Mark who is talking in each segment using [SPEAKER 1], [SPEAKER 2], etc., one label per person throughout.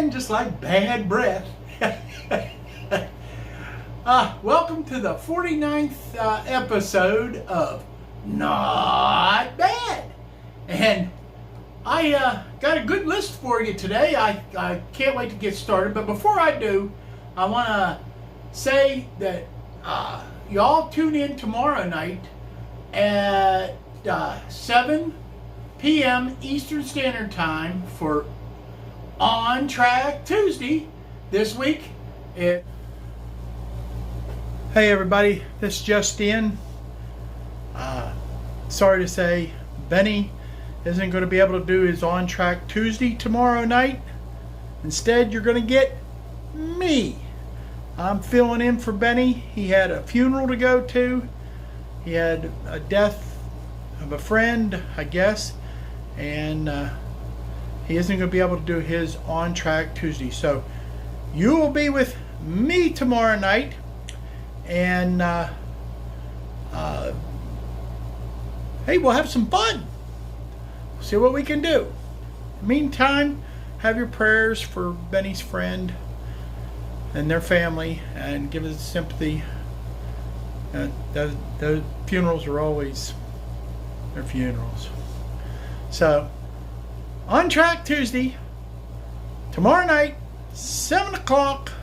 [SPEAKER 1] again, just like bad breath. Welcome to the 49th episode of Not Bad. And I got a good list for you today. I can't wait to get started. But before I do, I want to say that y'all tune in tomorrow night at 7 p.m. Eastern Standard Time for On Track Tuesday this week. Hey everybody, this just in. Sorry to say, Benny isn't going to be able to do his On Track Tuesday tomorrow night. Instead, you're going to get me. I'm filling in for Benny. He had a funeral to go to. He had a death of a friend, I guess. And he isn't going to be able to do his On Track Tuesday. So you will be with me tomorrow night. And hey, we'll have some fun. See what we can do. Meantime, have your prayers for Benny's friend and their family, and give us sympathy. Those funerals are always their funerals. So, On Track Tuesday, tomorrow night, 7 o'clock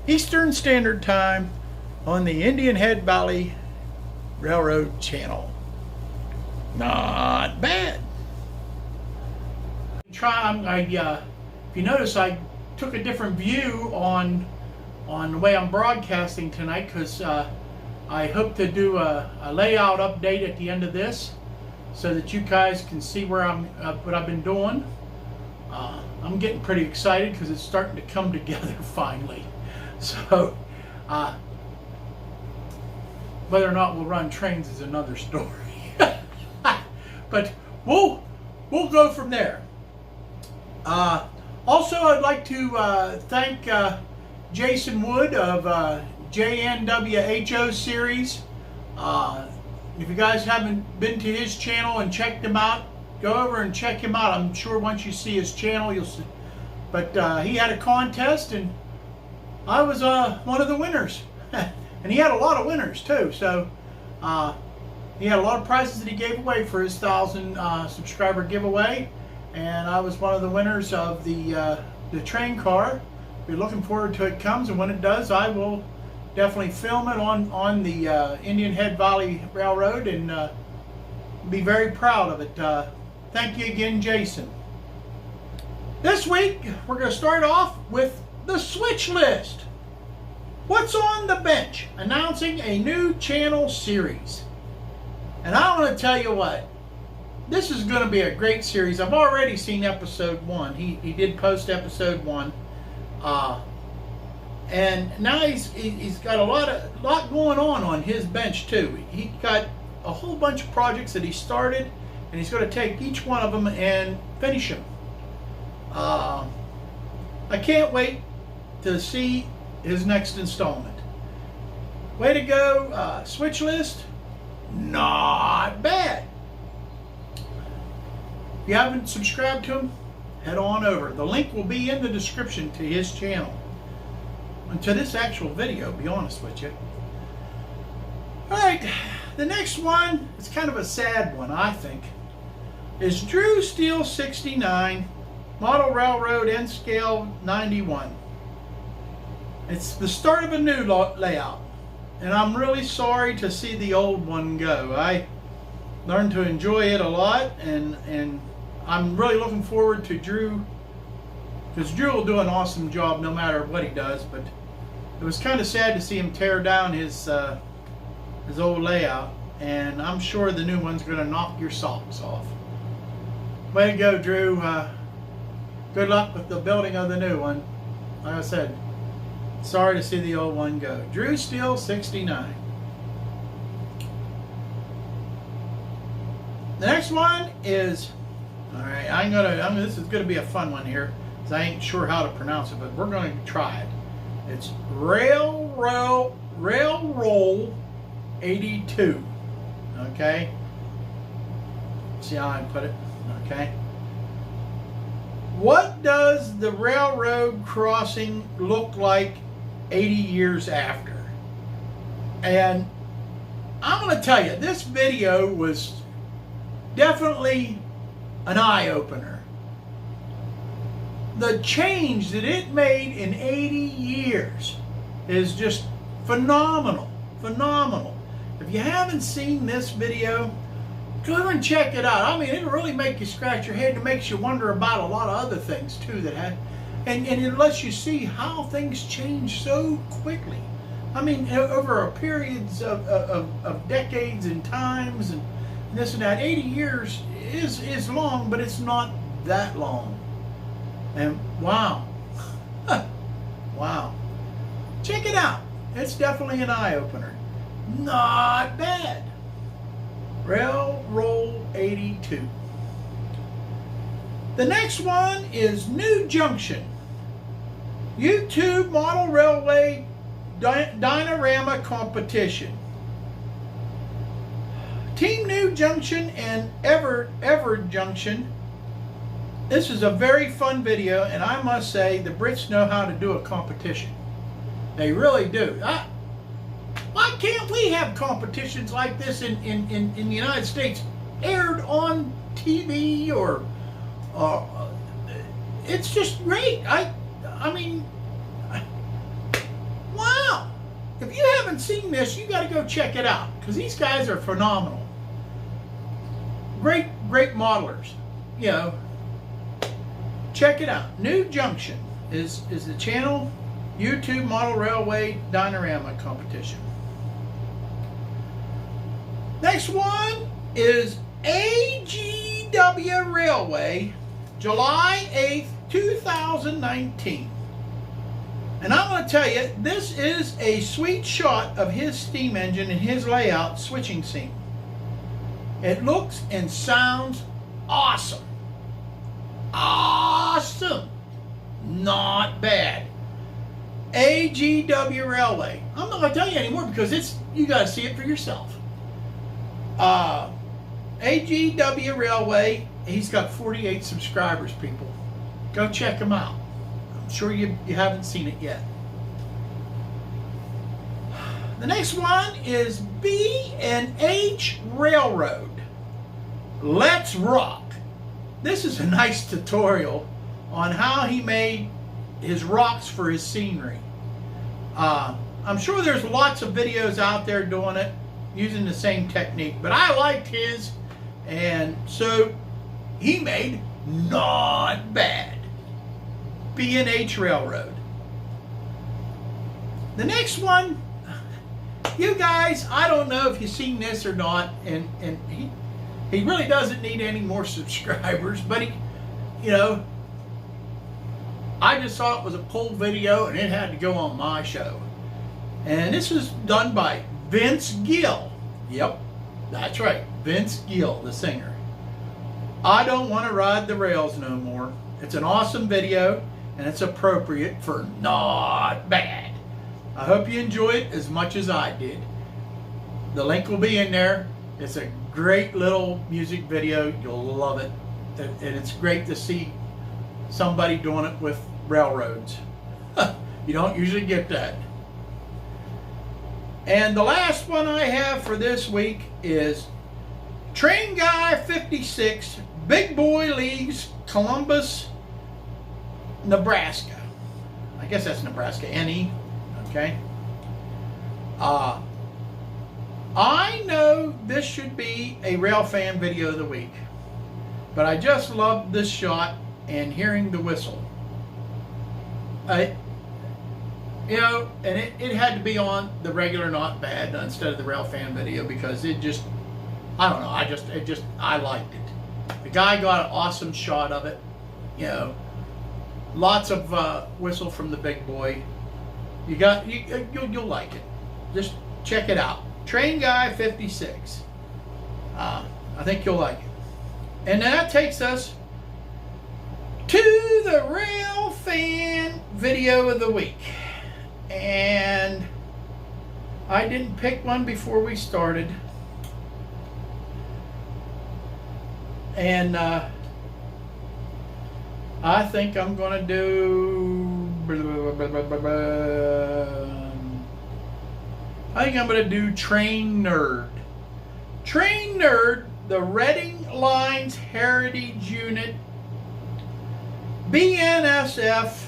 [SPEAKER 1] Eastern Standard Time on the Indian Head Valley Railroad Channel. Not bad. If you notice, I took a different view on the way I'm broadcasting tonight, because I hope to do a layout update at the end of this, so that you guys can see where what I've been doing. I'm getting pretty excited because it's starting to come together finally. So whether or not we'll run trains is another story. But we'll go from there. Also, I'd like to thank Jason Wood of JNWHO series. If you guys haven't been to his channel and checked him out, go over and check him out. I'm sure once you see his channel, you'll see. But he had a contest, and I was one of the winners. And he had a lot of winners too. So he had a lot of prizes that he gave away for his 1,000 subscriber giveaway. And I was one of the winners of the train car. We're looking forward to it comes, and when it does, I will definitely film it on the Indian Head Valley Railroad, and be very proud of it. Thank you again, Jason. This week, we're going to start off with the Switch List. What's on the bench? Announcing a new channel series. And I want to tell you what, this is going to be a great series. I've already seen episode 1. He did post episode 1. And now he's got a lot going on his bench too. He got a whole bunch of projects that he started, and he's going to take each one of them and finish them. I can't wait to see his next installment. Way to go, Switch List. Not bad. If you haven't subscribed to him, head on over. The link will be in the description to his channel. And to this actual video, be honest with you. Alright, the next one is kind of a sad one, I think. Is Drew Steel 69, Model Railroad N Scale 91. It's the start of a new layout. And I'm really sorry to see the old one go. I learned to enjoy it a lot, and I'm really looking forward to Drew, because Drew will do an awesome job no matter what he does. But it was kind of sad to see him tear down his old layout, and I'm sure the new one's going to knock your socks off. Way to go, Drew. Good luck with the building of the new one. Like I said, sorry to see the old one go. Drew Steel 69. The next one is, all right, this is going to be a fun one here, because I ain't sure how to pronounce it, but we're going to try it. It's Railroll 82. Okay? See how I put it? Okay? What does the railroad crossing look like 80 years after? And I'm going to tell you, this video was definitely an eye-opener. The change that it made in 80 years is just phenomenal, phenomenal. If you haven't seen this video, go over and check it out. I mean, it'll really make you scratch your head. It makes you wonder about a lot of other things too that had, and it lets you see how things change so quickly. I mean, over a periods of decades and times and this and that. 80 years is long, but it's not that long. And wow, wow, check it out. It's definitely an eye-opener. Not bad. Railroad 82. The next one is New Junction. YouTube Model Railway Dinorama Competition. Team New Junction and Ever Junction. This is a very fun video, and I must say the Brits know how to do a competition. They really do. Why can't we have competitions like this in the United States, aired on TV or it's just great. I mean, wow. If you haven't seen this, you got to go check it out because these guys are phenomenal. Great modelers. You know, check it out. New Junction is the channel. YouTube Model Railway Dinorama Competition. Next one is AGW Railway, July 8th, 2019. And I'm going to tell you, this is a sweet shot of his steam engine and his layout switching scene. It looks and sounds awesome. Awesome. Not bad. AGW Railway. I'm not going to tell you anymore because you got to see it for yourself. AGW Railway, he's got 48 subscribers, people. Go check him out. I'm sure you haven't seen it yet. The next one is B&H Railroad. Let's rock. This is a nice tutorial on how he made his rocks for his scenery. I'm sure there's lots of videos out there doing it using the same technique, but I liked his, and so he made not bad. B&H Railroad. The next one, you guys, I don't know if you've seen this or not, and he really doesn't need any more subscribers, but you know, I just thought it was a cool video and it had to go on my show. And this was done by Vince Gill. Yep, that's right, Vince Gill, the singer. I Don't Want to Ride the Rails No More. It's an awesome video and it's appropriate for not bad. I hope you enjoy it as much as I did. The link will be in there. It's a great little music video. You'll love it. And it's great to see somebody doing it with railroads. You don't usually get that. And the last one I have for this week is Train Guy 56, Big Boy Leagues, Columbus, Nebraska. I guess that's Nebraska, NE. Okay. I know this should be a Railfan video of the week, but I just love this shot and hearing the whistle. You know, and it had to be on the regular Not Bad instead of the Railfan video because it just, I don't know, I liked it. The guy got an awesome shot of it. You know, lots of whistle from the big boy. You'll like it. Just check it out. Train Guy 56. I think you'll like it. And that takes us to the Railfan video of the week. And I didn't pick one before we started. And I think I'm going to do... I think I'm going to do Train Nerd. Train Nerd, the Reading Lines Heritage Unit, BNSF,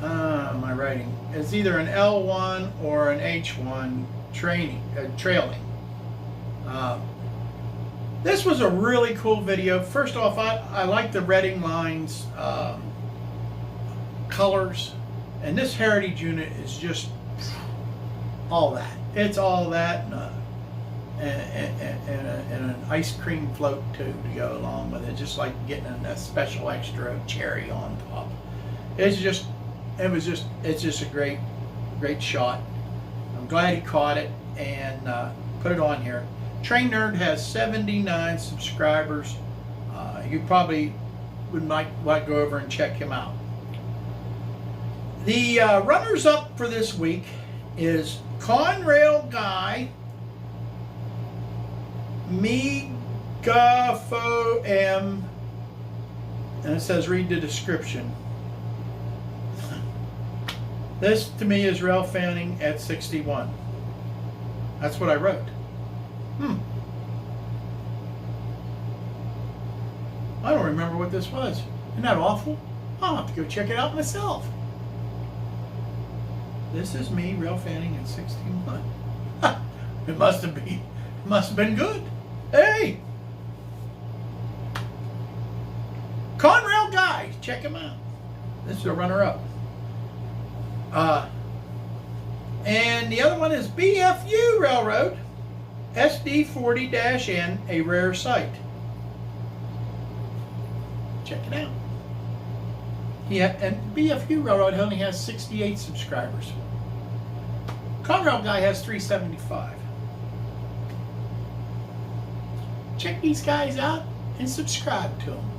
[SPEAKER 1] my writing, it's either an L1 or an H1 trailing. This was a really cool video. First off, I like the Reading Lines colors, and this Heritage Unit is just all that. It's all that and an ice cream float too to go along with it, just like getting a special extra cherry on top. It's just a great shot. I'm glad he caught it and put it on here. Train Nerd has 79 subscribers. You probably might want to go over and check him out. The runners-up for this week is Conrail Guy, Megafo M, and it says read the description. This to me is Railfan at 61. That's what I wrote. I don't remember what this was. Isn't that awful? I'll have to go check it out myself. This is me, Railfan at 61. It must have been good. Hey! Conrail Guy, check him out. This is a runner-up. And the other one is BFU Railroad, SD40-N, a rare sight. Check it out. Yeah, and BFU Railroad only has 68 subscribers. Conrail Guy has 375. Check these guys out and subscribe to them.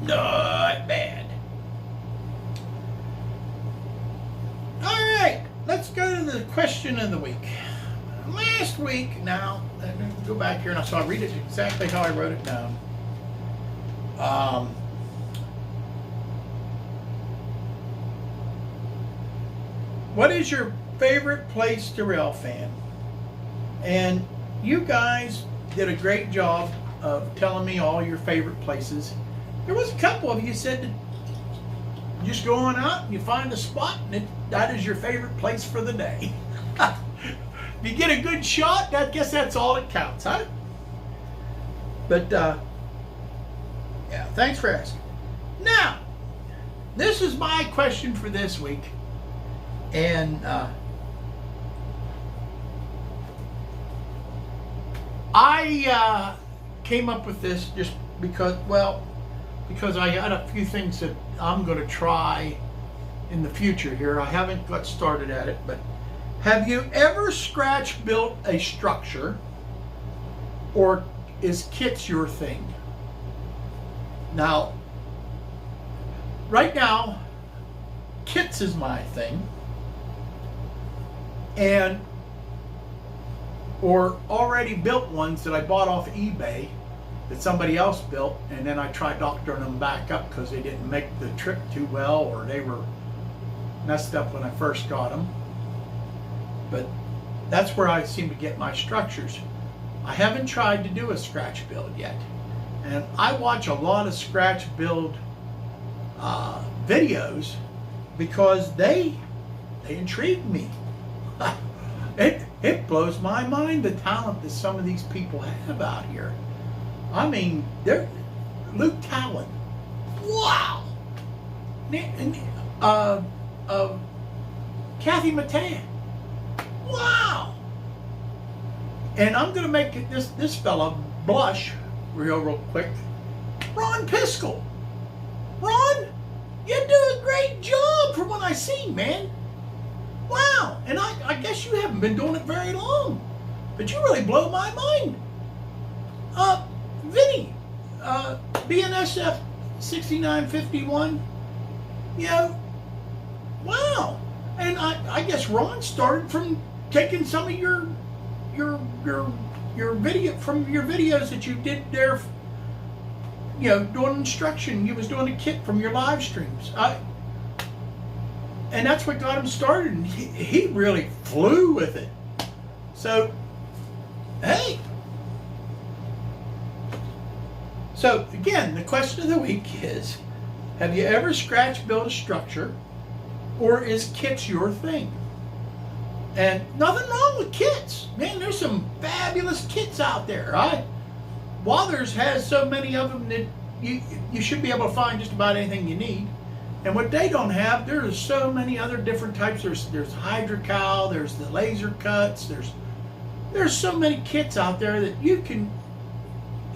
[SPEAKER 1] Not bad. Alright, let's go to the question of the week. Last week, now, let me go back here and I'll read it exactly how I wrote it down. What is your favorite place to Railfan? And you guys did a great job of telling me all your favorite places. There was a couple of you said that you just go on out and you find a spot and that is your favorite place for the day. If you get a good shot, I guess that's all that counts, huh? But yeah, thanks for asking. Now, this is my question for this week. And I came up with this just because I had a few things that I'm going to try in the future here. I haven't got started at it, but have you ever scratch built a structure, or is kits your thing? Now, right now, kits is my thing, and or already built ones that I bought off eBay that somebody else built, and then I tried doctoring them back up because they didn't make the trip too well, or they were messed up when I first got them. But that's where I seem to get my structures. I haven't tried to do a scratch build yet, and I watch a lot of scratch build videos because they intrigue me. It blows my mind the talent that some of these people have out here. I mean, they're Luke Talon. Wow. Kathy Matan. Wow. And I'm going to make this fella blush real quick. Ron Piskel. Ron, you do a great job from what I see, man. Wow. And I guess you haven't been doing it very long, but you really blow my mind. Vinny, BNSF 6951. You know, wow. And I guess Ron started from taking some of your video from your videos that you did there doing instruction. You was doing a kit from your live streams. And that's what got him started. And he really flew with it. So, hey. So, again, the question of the week is, have you ever scratch built a structure, or is kits your thing? And nothing wrong with kits. Man, there's some fabulous kits out there, right? Wathers has so many of them that you should be able to find just about anything you need. And what they don't have, there's so many other different types. There's hydrocal, there's the laser cuts, there's so many kits out there that you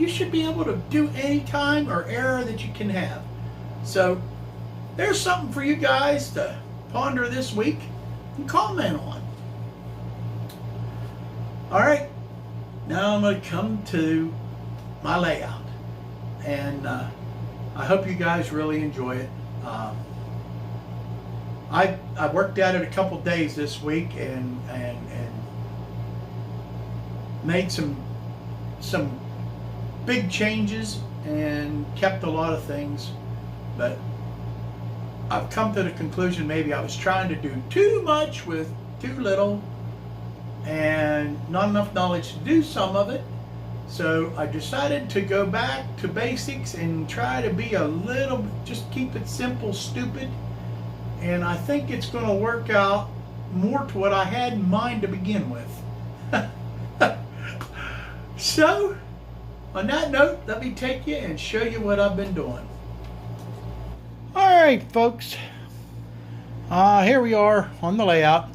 [SPEAKER 1] should be able to do any time or error that you can have. So there's something for you guys to ponder this week and comment on. All right, now I'm going to come to my layout, and I hope you guys really enjoy it. I worked at it a couple days this week and made some big changes and kept a lot of things, but I've come to the conclusion maybe I was trying to do too much with too little and not enough knowledge to do some of it. So I decided to go back to basics and try to be a little, just keep it simple, stupid. And I think it's going to work out more to what I had in mind to begin with. So, on that note, let me take you and show you what I've been doing. Alright folks, here we are on the layout.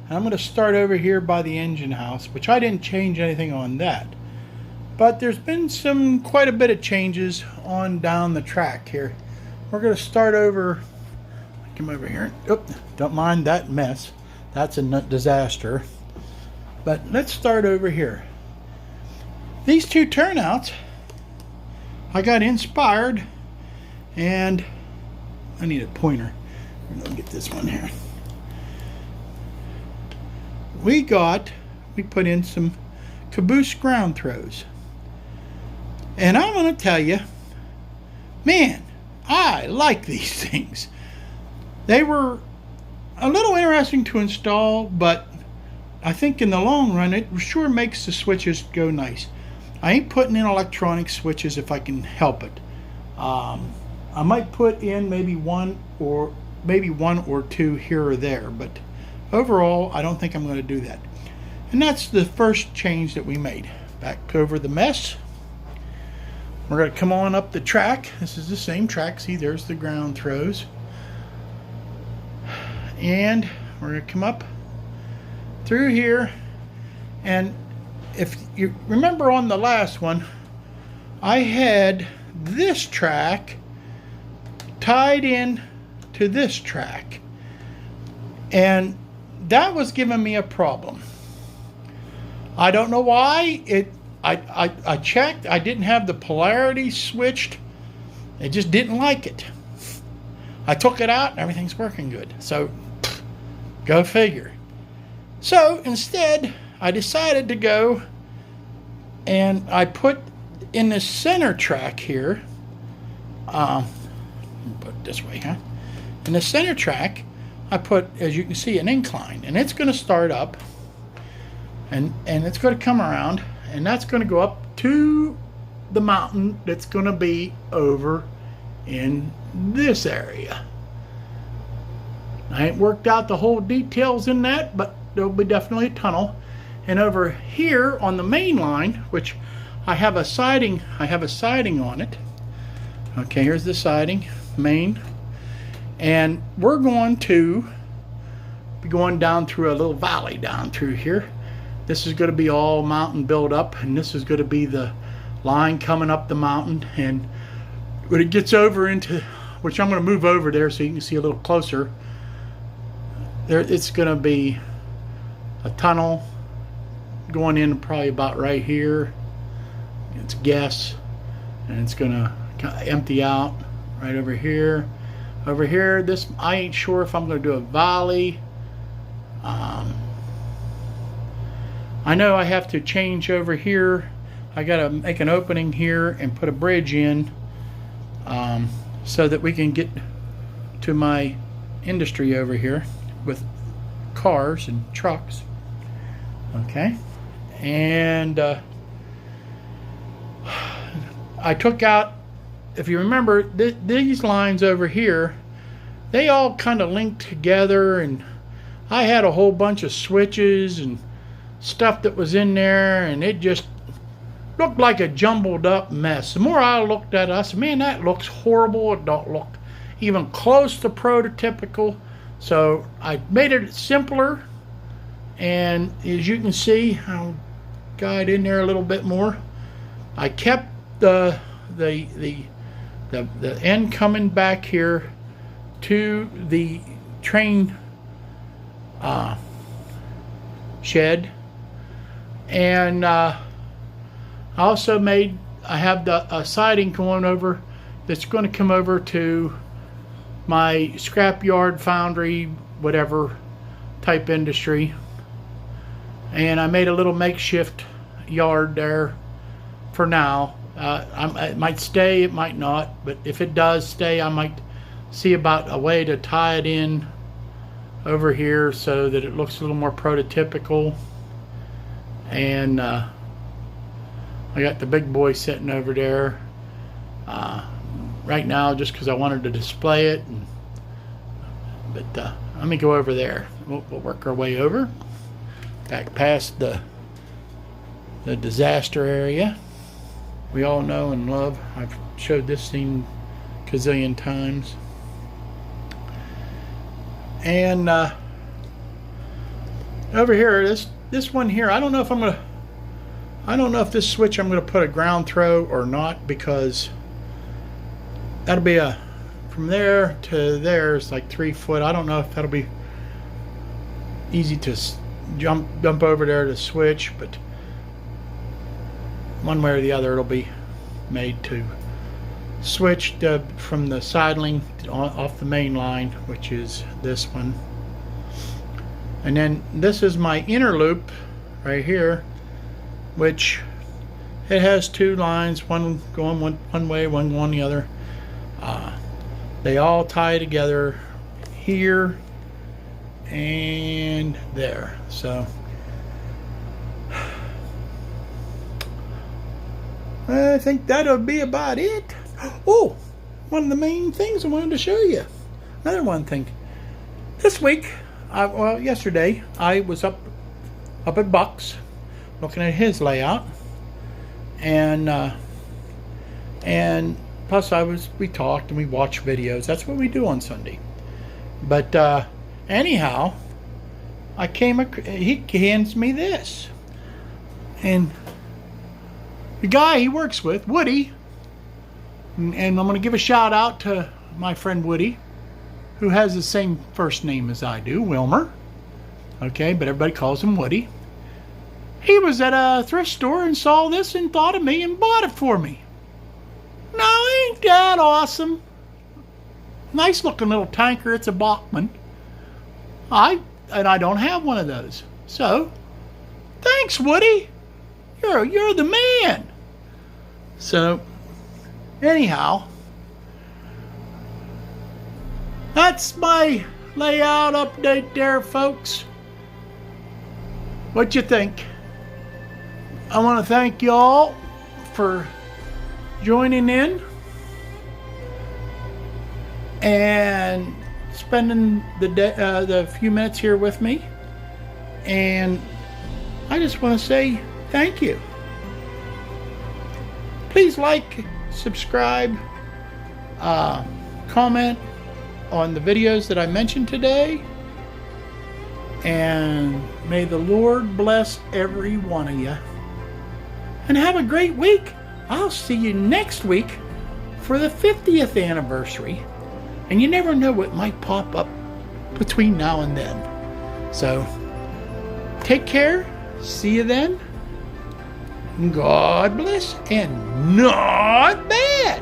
[SPEAKER 1] And I'm going to start over here by the engine house, which I didn't change anything on that. But there's been quite a bit of changes on down the track here. We're going to start over, come over here. Oop, don't mind that mess. That's a disaster. But let's start over here. These two turnouts, I got inspired, and I need a pointer. I'm going to get this one here. We put in some caboose ground throws. And I'm going to tell you, man, I like these things. They were a little interesting to install, but I think in the long run, it sure makes the switches go nice. I ain't putting in electronic switches if I can help it. I might put in maybe one or two here or there, but overall, I don't think I'm going to do that. And that's the first change that we made. Back over the mess. We're going to come on up the track. This is the same track. See, there's the ground throws. And we're going to come up through here. And if you remember on the last one, I had this track tied in to this track. And that was giving me a problem. I don't know why. I checked. I didn't have the polarity switched. It just didn't like it. I took it out and everything's working good. So, go figure. So, instead, I decided to go and I put in the center track here. Put it this way, huh? In the center track, I put, as you can see, an incline. And it's going to start up. And it's going to come around. And that's going to go up to the mountain that's going to be over in this area. I ain't worked out the whole details in that, but there'll be definitely a tunnel. And over here on the main line, which I have a siding on it. Okay, here's the siding, main. And we're going to be going down through a little valley down through here. This is going to be all mountain build up, and this is going to be the line coming up the mountain. And when it gets over into, which I'm going to move over there so you can see a little closer, there it's going to be a tunnel going in probably about right here. It's guess, and it's going to empty out right over here. Over here, this I ain't sure if I'm going to do a valley. I know I have to change over here. I got to make an opening here and put a bridge in so that we can get to my industry over here with cars and trucks. Okay, and I took out, if you remember, these lines over here, they all kind of linked together, and I had a whole bunch of switches and stuff that was in there, and it just looked like a jumbled up mess. The more I looked at it, I said, man, that looks horrible. It don't look even close to prototypical. So I made it simpler, and as you can see, I'll guide in there a little bit more. I kept the end coming back here to the train shed, and I also I have the siding going over that's going to come over to my scrapyard, foundry, whatever type industry. And I made a little makeshift yard there for now. It might stay, it might not, but if it does stay, I might see about a way to tie it in over here so that it looks a little more prototypical. And I got the big boy sitting over there right now just because I wanted to display it. But let me go over there. We'll work our way over back past the disaster area we all know and love. I've showed this scene a gazillion times. And over here, this one here, I don't know if this switch I'm gonna put a ground throw or not, because that'll be from there to there is like 3 foot. I don't know if that'll be easy to dump over there to switch, but one way or the other it'll be made to switch from the siding off the main line, which is this one. And then this is my inner loop right here, which it has 2 lines, one going one way, one going the other. They all tie together here and there. So I think that'll be about it. Oh, one of the main things I wanted to show you. Another one thing. This week, well, yesterday, I was up at Buck's looking at his layout, and plus we talked and we watched videos. That's what we do on Sunday. But anyhow, he hands me this, and the guy he works with, Woody, and I'm going to give a shout out to my friend Woody, who has the same first name as I do, Wilmer. Okay, but everybody calls him Woody. He was at a thrift store and saw this and thought of me and bought it for me. Now, ain't that awesome? Nice looking little tanker. It's a Bachmann. I don't have one of those. So, thanks, Woody. You're the man. So, anyhow, that's my layout update there, folks. What you think? I want to thank y'all for joining in and spending the few minutes here with me. And I just want to say thank you. Please like, subscribe, comment on the videos that I mentioned today, and may the Lord bless every one of you, and have a great week. I'll see you next week for the 50th anniversary, and you never know what might pop up between now and then. So take care, see you then, God bless, and not bad.